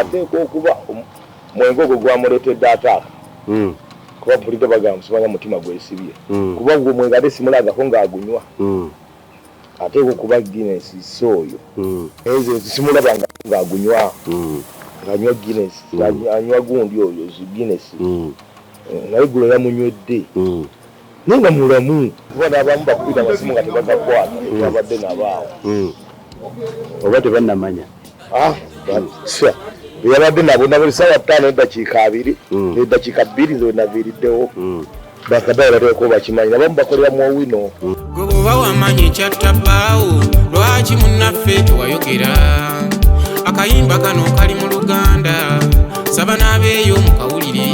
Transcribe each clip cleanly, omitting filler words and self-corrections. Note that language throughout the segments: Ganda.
ateekwa okuba omwenge ogwo gwamuleetedde ataaka kuba mpulidde bagamba musibanya mutima gwesibye kuba gwe omwenge ate simulagako ng'agunywa ateekwa okuba Guinness oyo ezo simulaba ng'agunywa ng'anywa Guinness anywa gundi oyo Guinness naye gulo yamunywedde naye nga mulamu kuba n'abamu bakubira amasimu nga tebagakwata Eyabadde nabaawo oba tebannamanya Eyabadde nabo buli ssaawa 5 n'eddakiika 2 n'eddakiika 2 zo naviiriddewo bakadaala teeko bakimanyi nabamu bakolera mu owino gwe bw'oba wamanyi ekyattabbaawo lwaki munnaffe tewayogera akayimba kano kali mu Luganda saba n'abeeyo mu kawulire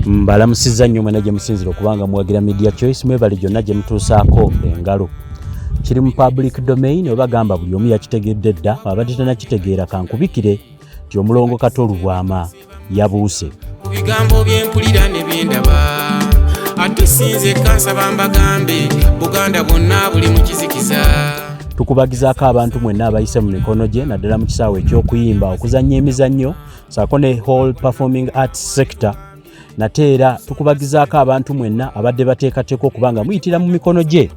mbalamusizza nnyo mwena gye musinzira okubanga muwagira media choice mwebale gyonna gye mutuusaako engalo kiri mu public domain oba gamba buli omu yakitegedde dda abadde tannakitegeera kankubikire nti omulongo Kato Lubwama yabuuse bigambo byempulira ne byendaba ate sinze kansaba mbagambe Buganda bonna buli mu kizikiza tukubagizaako abantu mwenna abayise mu mikono gye naddala mu kisaawe eky'okuyimba okuzannya emizannyo saako ne hall performing arts sector nate era tukubagizaako abantu mwenna abadde bateekateeka okubanga muyitira mu mikono gye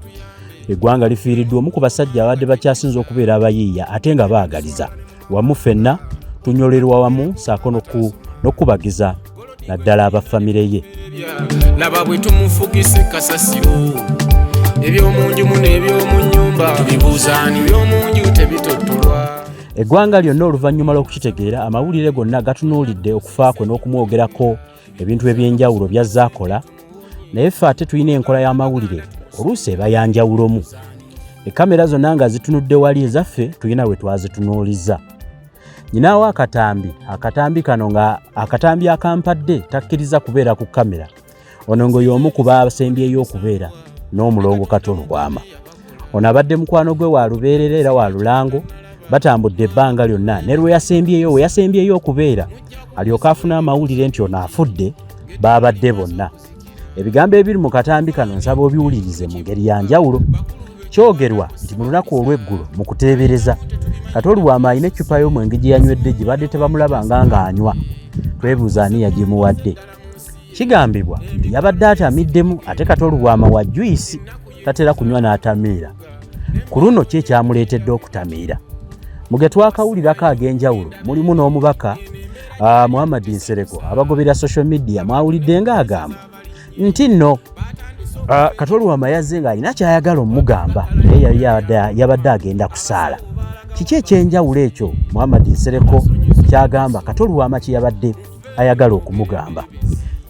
eggwanga lifiiriddwa omu ku basajja abadde bakyasinza okubeera abayiiya ate nga baagaliza wamu ffenna tunyolerwa wamu saako n'okubagiza naddala abafamire ye laba bwe tumufugise kasasiro ebyomunju mu n'ebyomu nnyumba tubibuuzaani ebyomunju tebitottolwa eggwanga lyonna oluvannyuma lw'okukitegeera amawulire gonna gatunuulidde okufa kwe n'okumwogerako ebintu eby'enjawulo by'azze akola naye ffe ate tulina enkola y'amawulire oluusi eba yanjawulomu ekamera zonna nga zitunudde wali ezaffe tulina we twazitunuuliza nyinaawo akatambi kano nga akatambi akampadde takkiriza kubeera ku kamera ono ngo y'omu ku baasembyeyo okubeera n'omulongo Kato Lubwama ono abadde mukwano gwe wa lubeerera era wa lulango batambudde ebbanga lyonna ne lwe yasembyeyo okubeera alyoka afuna amawulire nti ono afudde baabadde bonna ebigambo ebiri mu katambi kano nsaba obiwulirize mu ngeri ya njawulo kyogerwa nti mu lunaku olw'eggulo mu kuteebereza Kato Lubwama alina eccupa y'omwenge gye yanywedde gye badde tebamulabanga ng'anywa twebuuza ani yagimuwadde kigambibwa nti yabadde atamiddemu ate Kato Lubwama wa juyisi tatera kunywa n'atamiira ku luno ki ekyamuleetedde okutamiira mu ge twakawulirako ag'enjawulo mulimu n'omubaka Muhammad Nsereko abagobera social media mwawulidde ng'agamba nti nno Kato Lubwama yazze ng'alina kyayagala omugamba naye yabadde agenda kusaala kiki ekyenjawulo ekyo Muhammad Nsereko kyagamba Kato Lubwama kye yabadde ayagala okumugamba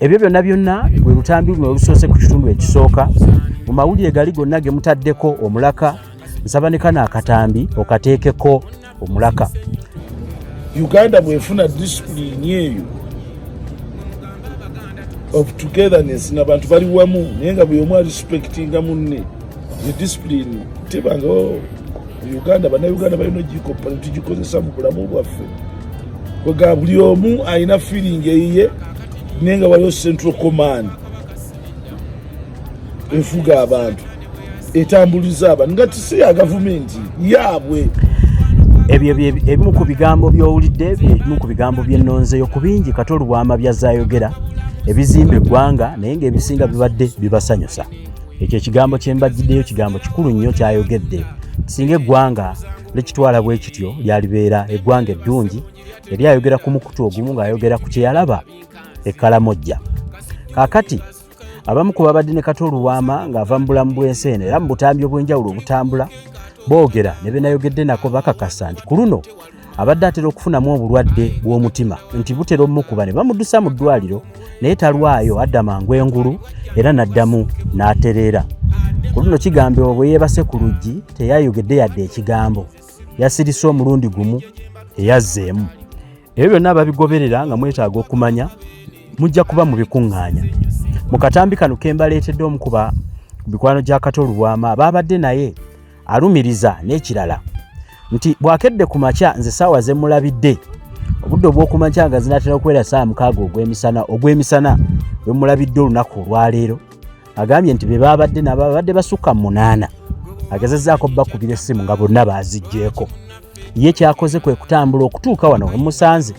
ebyo byonna bwe lutambi luno olusoose ku kitundu ekisooka mu mawulire gali gonna ge mutaddeko omulaka nsaba ne kano akatambi okateekeko omulaka Uganda bwefuna discipline eyo of togetherness n'abantu bali wamu naye nga buli omu respectinga munne ne discipline tebanga Uganda bannayuganda balina ogikopa tugikozesa mu bulamu bwaffe kwega buli omu alina feeling eyiye naye nga waliwo central command efuga abantu etambuliza abantu nga tisi ya gavumenti yaabwe ebyo ebimu ku bigambo by'owulidde ebimu ku bigambo by'ennonzeeyo ku bingi Kato Lubwama byazayogera ebizimba eggwanga naye ng'ebisinga bibadde bibasanyusa ekyo ekigambo kye mbajjiddeyo kigambo kikulu nnyo kyayogedde singa eggwanga likitwala bwe kityo lyalibeera eggwanga eddungi yali ayogera ku mukutu ogumu ng'ayogera ku kye yalaba ekkalamojja kaakati abamu ku babadde ne Kato Lubwama ng'ava mu bulamu bw'ensi eno era mu butambi obw'enjawulo obutambula boogera ne benayogedde nako bakakasa nti ku luno abadde atera okufunamu obulwadde bw'omutima nti butera omukuba ne bamuddusa mu ddwaliro naye talwayo adda mangu engulu era n'addamu n'atereera ku luno kigambibwa bwe yeebase ku luggi teyayogedde yadde ekigambo yasirise omulundi gumu eyazzeemu ebyo byonna ababigoberera nga mwetaaga okumanya mujja kuba mu bikuŋŋaanya mu katambi kano ke mbaleetedde omu ku mikwano gya Kato Lubwama abaabadde naye alumiriza n'ekirala nti bwakedde ku makya nze saawa ze mulabidde obudde obw'okumakya nga zinatera okubeera saa 6 ogw'emisana bwe mulabidde olunaku olwaleero agambye nti be baabadde n'ababadde basukka 8 agezezzaako bakubira essimu nga bonna baaziggyeko ye kyakoze kwe kutambula okutuuka wano we musanze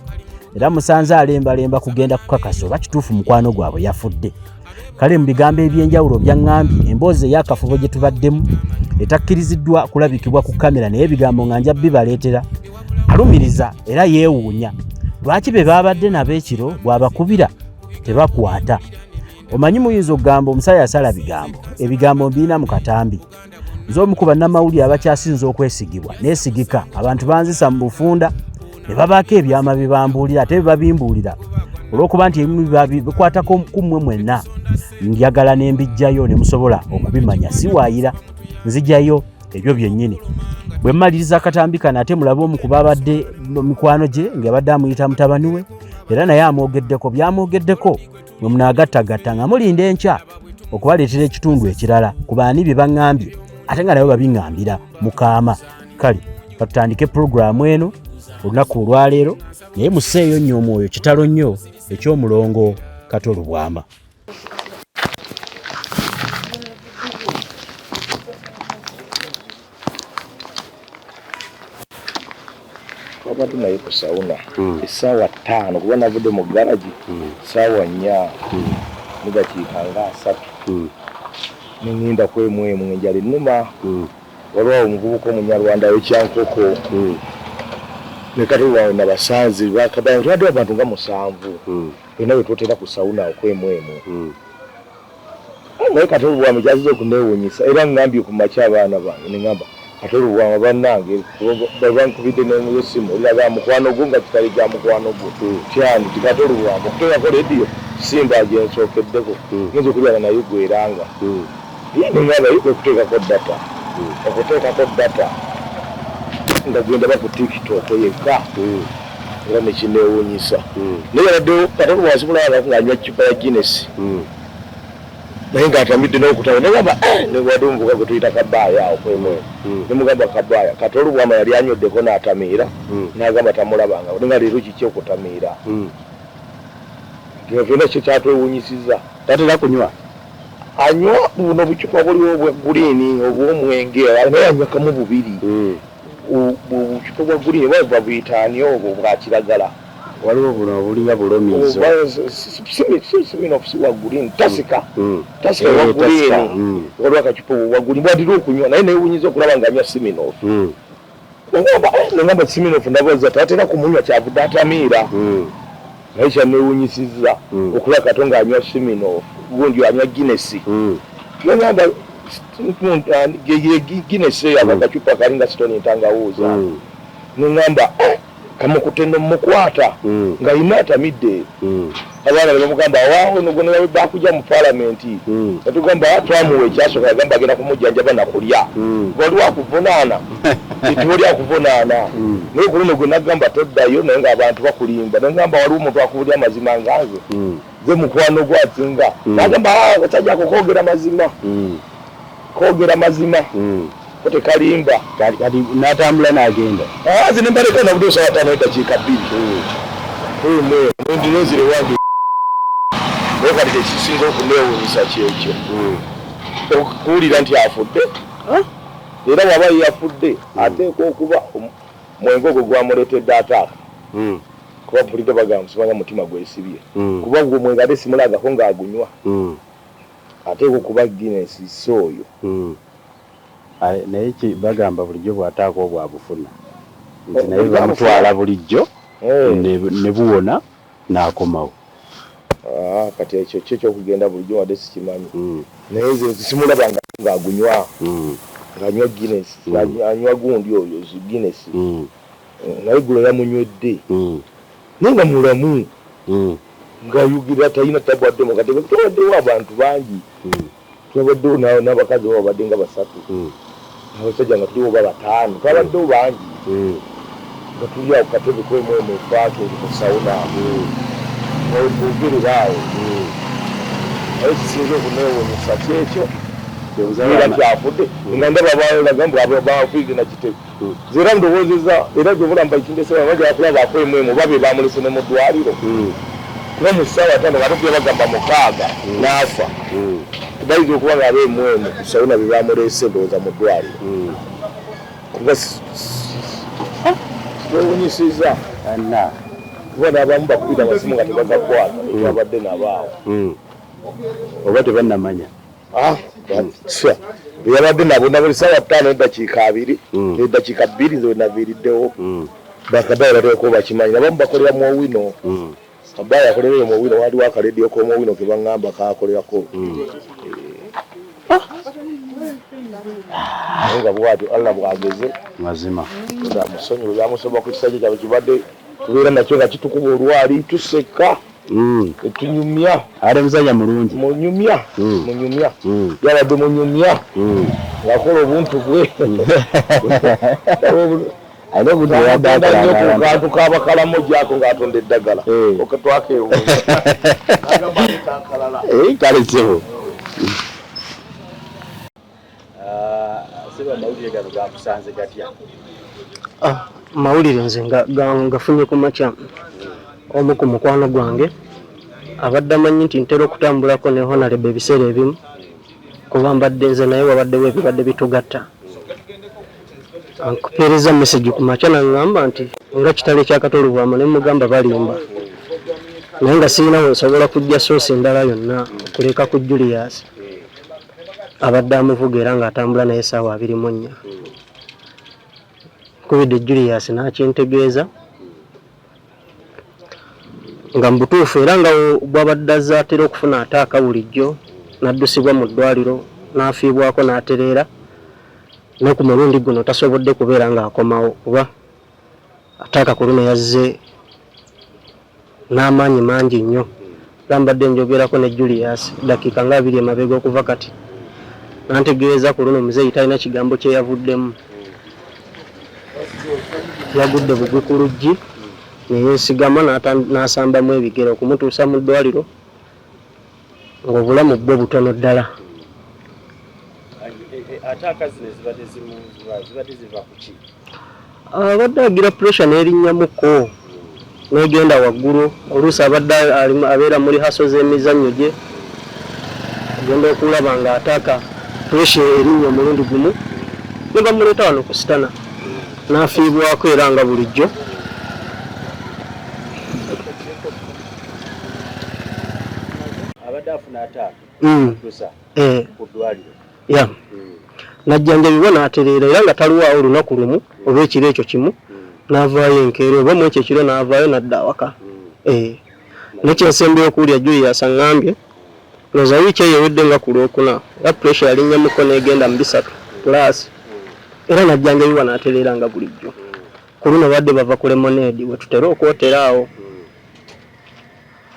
era musanze alembalemba kugenda kukakasa oba kituufu mukwano gwabwe yafudde. Kale mu bigambo ebyenjawulo byaŋŋambye emboozi ey'akafubo gye tubaddemu etakkiriziddwa kulabikibwa ku kamera naye ebigambo nga nja bibaleetera alumiriza era yeewuunya lwaki be baabadde nabo Ekiro bw'abakubira tebakwata. Omanyi muyinza okugamba omusaya asala bigambo, ebigambo mbiina mu katambi. Nze omu ku bannamawulire abakyasinza okwesigibwa neesigika abantu banzisa mu bufunda ne babaako ebyama bye bambuulira ate bye babimbuulira olw'okuba nti ebimu bikwatako ku mmwe mwenna njagala ne mbijjayo ne musobola okubimanya siwaayira nzijjayo ebyo byennyini. Bwe mmaliriza akatambi kano ate mulabe omu ku baabadde mikwano gye ng'abadde amuyita mutabani we era naye amwogeddeko byamwogeddeko mwe munaagattagatta nga mulinda enkya okubaleetera ekitundu ekirala ku baani bye baŋŋambye ate nga nabo babiŋŋambira mukaama. Kale katutandike pulogulaamu eno olunaku olwaleero naye museeyo nnyo omwoyo kitalo nnyo eky'omulongo Kato Lubwama. Twabadde naye ku sawuna essaawa 5 kuba navudde mu garagi essaawa 4 mugakiika nga 3 neŋŋenda kwemwemu enjala ennuma waliwo omuvubuka omunyarwanda w'ekyankoko ne Kato wawe nabasanze bakabaya twadde abantu nga 7 era wetwotera ku sawuna okwemwemu naye Kato Lubwama kyaziza okuneewuunyisa era ŋŋambye ku makya abaana bange ne ŋŋamba Kato Lubwama bannange bankubidde n'esimu olaga mukwano gwo nga kitali gya mukwano gwo kyani Kato Lubwama okuteekako lediyo simba gye nsookeddeko ngenza okulyala naye gweranga ye neŋŋamba ye kwekuteekako data okuteekako data nga gwenda ba ku TikTok yekka era nekineewuunyisa naye yabaddewo Kato Lubwama simulaba nga anywa Eccupa ya Guinness naye ng'atamidde n'okutaba negamba newadde omuvuka gwe tuyita kabaaya awo kwemwe nemugamba kabaaya Kato Lubwama yali anyweddeko n'atamiira n'agamba tamulabanga nga leero kiki okutamiira fyonna kyo kyatwewuunyisiza Tatera kunywa anywa buno bucupa buliwo obwa guliini obw'omwenge naye anywakamu bubiri obucupa bwa guliini bava buyitaani obwo bwa kiragala waliwo buno obulinga bulomiizo siminofusi wa guliini tasika wa guliini waliwo akacupa wa guliini bwadira okunywa naye neewunyiza okulaba nga anywa siminofu nengamba siminofu ndaboza tatera kumunywa kyavudde atamiira naye kyaneewunyisizza okulaba Kato nga anywa siminofu gundi anywa Guinness nengamba Guinness eyo akacupa kalinga sitoni ntangawuuza nengamba kamukute nomukwata nga ina atamidde abaana bamugamba waawe nogona bakujja mu palamenti natugamba twamuwa ekyasooka yagamba agenda kumujjanjaba nakulya waliwo akuvunaana titwoli akuvunaana naye kuno gwe nagamba toddayo naye ng'abantu bakulimba nengamba waliwo omuntu akubulya amazima nganze ze mukwano gwasinga nagamba kasajjako koogera mazima kote kalimba kati n'atambula n'agenda nze nembaleka nabudde osawa 5 eddakiika 2 ndinozire wange naye kati tekisinga okuneewuunyisa kyekyo okuwulira nti afudde era waba yafudde ateekwa okuba mwenge ogwo gwamuleetedde ataaka kuba mpulidde bagamba simanya mutima gwesibye kuba gwe mwenge ate simulagako ng'agunywa ateekwa okuba Guinness oyo naye bagamba bulijjo bw'ataako obwabufuna nti naye bamutwala bulijjo ne buwona n'akomawo kati ekyo kyo kyokugenda bulijjo wadde sikimanyi naye nze simulabanga ng'agunywa ng'anywa Guinness anywa gundi oyo Guinness naye gulo yamunywedde naye nga mulamu ng'ayugira talina tabwadde mu katebe tubaddewo abantu bangi twabaddewo n'abakazi babadde nga 3 abasajja nga tuliwo ba 5 twabaddewo bangi nga tuli awo katebe kwemwemu efaako eri ku sawuna ogereraawo naye kisinza okuneewuunyisa kyekyo era kyafudde nga ndaba bagamba bafiige nakitebe era ndowoozeza era gyobulamba ekindeseba bagyakulaba akwemwemu babe bamulese ne mu ddwaliro kuba mu ssaawa 5 nga tokya bagamba 6 n'afa bayinza okuba nga abeemwemu ku sawuna bye bamuleese ndowooza mu ddwaliro kuba twewunyisiza kubona abamu bakubira amasimu nga tebagakwata twabadde nabaawo oba tebannamanya yabadde nabo na buli ssaawa 5 n'eddakiika 2 n'eddakiika 2 nze wenaviiriddewo bakaddayo bateeko bakimanyi nabamu bakolera mu owino kabaya akolerere mu owino waliwo akaleediyo k'omu owino ke baŋŋamba kaakolerako nga bwatyo Allah bwageze mazima musonyiwe byamusoma ku kisajja kyabwe kibadde tubeera nakyo nga kitukuba olwali tuseka etunyumya ate musajja mulungi munyumya yabadde munyumya ngakola obuntu bwe ate kantu kabakalamu gyako ng'atonda eddagala kale kibu mawulire nze ngafunye ku makya omu ku mukwano gwange abadde amanyi nti ntera okutambulako ne honarebe ebiseera ebimu kuba mbadde nze naye wabaddewo ebibadde bitugatta ankupeereza mesagi ku makya naŋŋamba nti nga kitale kya Kato Lubwama ne mugamba balimba naye nga sirina wensobola kujja soosi endala yonna okuleka ku Julius abadde amuvuga era ng'atambula naye essaawa 24 kubidde Julius n'akintegeeza nga mbutuufu era nga bw'abadde azzaatera okufuna ataaka bulijjo n'addusibwa mu ddwaliro n'afiibwako n'atereera ne ku mulundi guno tasobodde kubeera ng'akomawo kuba ataaka ku luno yazze n'amaanyi mangi nnyo era mbadde njogerako ne Julius dakiika nga 2 emabega okuva kati nantegeeza ku luno muzeeyi talina kigambo kye yavuddemu yagudde bugwi ku luggi neyeesigama n'asambamu ebigere okumutuusa mu ddwaliro ng'obulamu bwe butono ddala abadde agira puresha n'erinnyamuko n'egenda waggulu oluusi abadde abeera muri haso z'emizannyo gye agenda okulaba ng'ataaka puresha erinnya omulundi gumu ne bamuleeta wano ku sitana n'afiibwako era nga bulijjo abadde afuna ataaka ku ddwaliro najjanjabibwa n'atereera era nga taliwaawo olunaku lumu oba ekiro ekyo kimu n'avaayo enkeera oba mu ekyo ekiro n'avaayo n'adda awaka nekyensembeyo okuwulya Julius aŋŋambye loza wiiki eyo ewedde nga ku Lwokuna era puresha yalinnyamuko n'egenda mu 3 plus era najjanjabibwa n'atereera nga bulijjo ku luno badde bava ku lemonade we tutera okwotera awo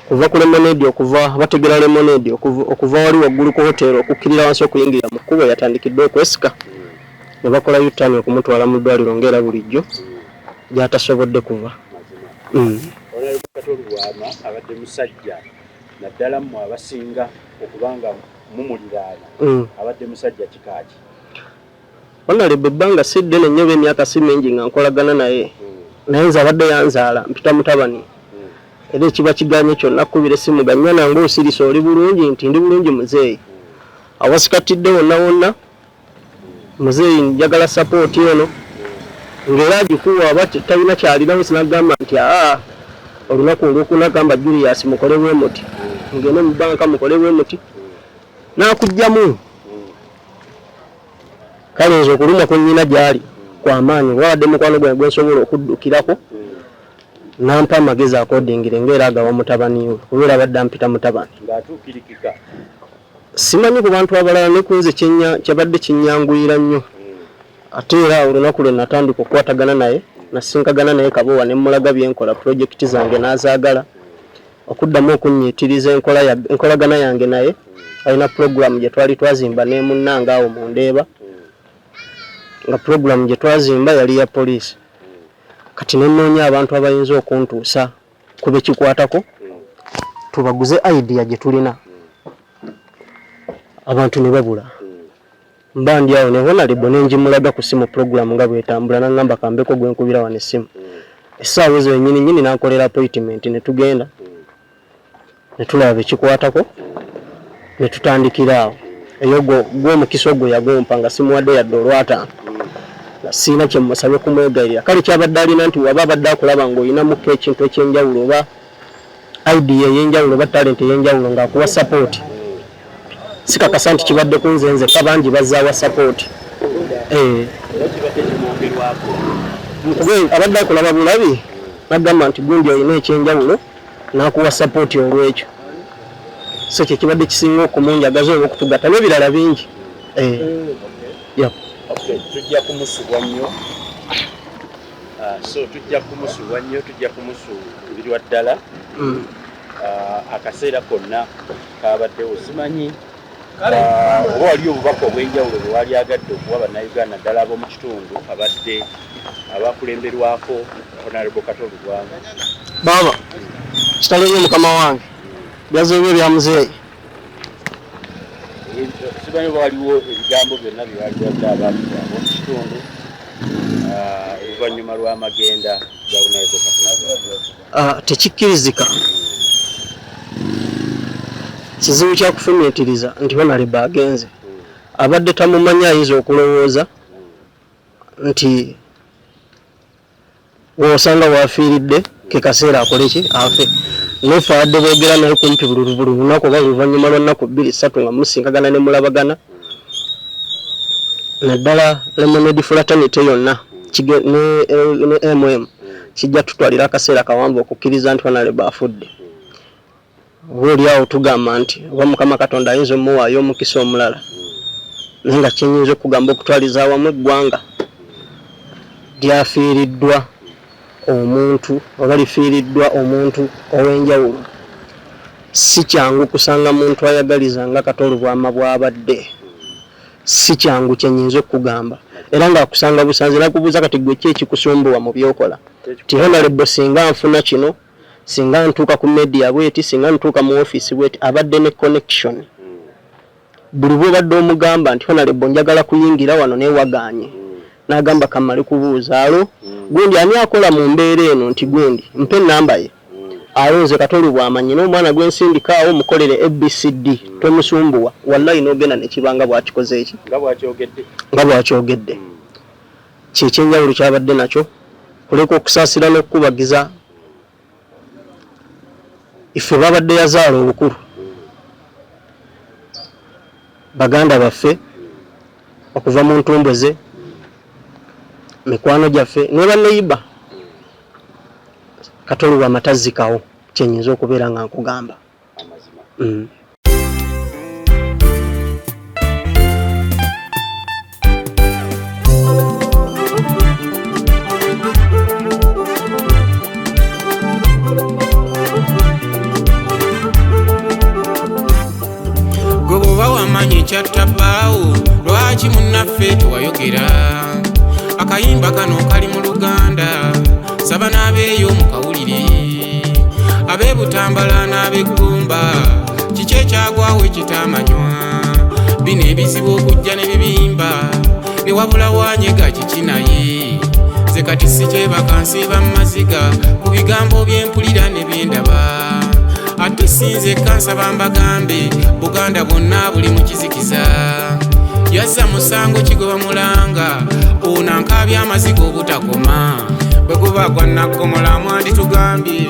kuva ku lemonade okuva bategera lemonade okuva wali waggulu ku hotero okukkirira wansi okuyingira mu kkubo yatandikidde okwesika ne bakola yutani okumutwala mu ddwaliro ng'era bulijjo gy'atasobodde kuva Kato Lubwama abadde musajja naddala mmwe abasinga okubanga mumuliraana abadde musajja kikaaki Honorable ebbanga si ddene nnyo emyaka si mingi nga nkolagana naye naye nze abadde yanzaala mpita mutabani era ekiba kiganye kyonna kkubira essimu gannya nange osirisa oli bulungi nti ndi bulungi muzeeyi awasikatidde wonna wonna muzeeyi njagala sapooti eno ng'era agikuwa aba talina kyalinawo sinagamba nti olunaku olwokuna gamba Julius mukole bwe muti ngende mu banka mukole bwe muti n'akugjamu kale nze okuluma ku nnyina gyali kw'amaanyi wawadde mukwano gwange gwensobola okuddukirako nampa amagezi akodingire ng'era agawa mutabani we kubeera abadde ampita mutabani ng'atuukirikika simanyi ku bantu abalala ne kunze kyabadde kinnyanguyira nnyo ate era olunaku lwe natandika okukwatagana naye nasinkagana naye Kabowa ne mulaga byenkola pulojekiti zange n'azaagala okuddamu okunnyiitiriza enkolagana yange naye alina puroguramu gye twali twazimba ne munnange awo mu Ndeeba nga puroguramu gye twazimba yali ya poliisi kati nenoonya abantu abayinza okuntuusa ku bekikwatako tubaguze idea gye tulina abantu ne babula mba ndi awo ne Honorable nenjimulaga ku simu puroguramu nga bwetambula n'aŋŋamba kambeko gwenkubira wano essimu essaawa ezo yennyini n'ankolera appointment ne tugenda ne tulaba bekikwatako ne tutandikira awo eyo gw'omukisa ogwo yagompa nga simuwadde yadde olw'ataano siina kye mmusabye kumwegayirira kale kyabadde alina nti waba abadde akulaba ng'olinamuko ekintu ekyenjawulo oba idea ey'enjawulo oba talent ey'enjawulo ng'akuwa support sikakasa nti kibadde ku nze nzekka bangi bazzaawa support abadde akulaba bulabi nagamba nti gundi olina ekyenjawulo n'akuwa support olw'ekyo so kye kibadde kisinga okumunjagaza oba okutugatta n'ebirala bingi tujja kumusubwa nnyo tujja kumusuubirwa ddala akaseera konna kabaddewo simanyi oba wali obubaka obw'enjawulo bwe wali agadde okuwa bannayuganda ddala ab'omu kitundu abadde abakulemberwako Honorable Kato Lubwama baba kitalo nnyo mukama wange byazeebyo bya muzeeyi simanyi oba waliwo ebigambo byonna bye wali wadde abantu ab'omu kitundu oluvannyuma lw'amagenda ga Honorable Kato tekikkirizika kizibu kyakufumiitiriza nti Honorable agenze abadde tamumanyi ayinza okulowooza nti wosanga wafiiridde ke kaseera akoleki afe nefe abadde boogera naye kumpi buli lunaku oba oluvannyuma lwa nnaku 2-3 nga musinkagana ne mulabagana naddala Lemonade Fraternity yonna ne M.i.S.O kijja tutwalira akaseera kawanvu okukkiriza nti Honorable afudde obaoliawo tugamba nti oba Mukama Katonda ayinza omuwaayo omukisa omulala naye nga kyenyinza okugamba okutwaliza awamu eggwanga lyafiiriddwa omuntu oba lifiiriddwa omuntu ow'enjawulo si kyangu kusanga muntu ayagaliza nga Kato Lubwama bw'abadde si kyangu kyenyinza okugamba era ng'akusanga busanze nakubuuza kati gwe ki ekikusumbuwa mu byokola ti Honorable singa nfuna kino singa ntuuka ku media bweti singa ntuuka mu office bweti abadde ne connection buli bw'obadde omugamba nti Honorable njagala kuyingira wano newaganye n'agamba kamale kubuuza alo gundi ani akola mu mbeera eno nti gundi mpe ennamba ye alonze Kato Lubwama nyina omwana gwensindikaawo mukolere ABCD tomusumbuwa wallahi n'ogenda nekibanga bw'akikoze eki nga bw'akyogedde kyekyenjawulo kyabadde nakyo kuleka okusaasira n'okukubagiza ife babadde yazaala obukulu baganda baffe okuva mu ntumbwe ze mikwano gyaffe ne banneyiba Kato Lubwama tazzikawo kyenyinza okubeera nga nkugamba goboba wamanyi kyattabbaawo lwaki munnaffe tewayogera akayimba kano kali mu Luganda saba n'abeeyo mu kawulire ab'ebutambala n'ab'eggumba kiki ekyagwawo ekitamanywa bino ebizibu okujja ne bibimba ne wabula wanyega kiki naye ze kati si kyebaka nsiiba mu maziga ku bigambo by'empulira ne byendaba ate sinze kansaba mbagambe Buganda bwonna buli mu kizikiza yazza musango kigoba mulanga ono ankaabya amaziga obutakoma bwe guba gwa nakkomola mwandi tugambye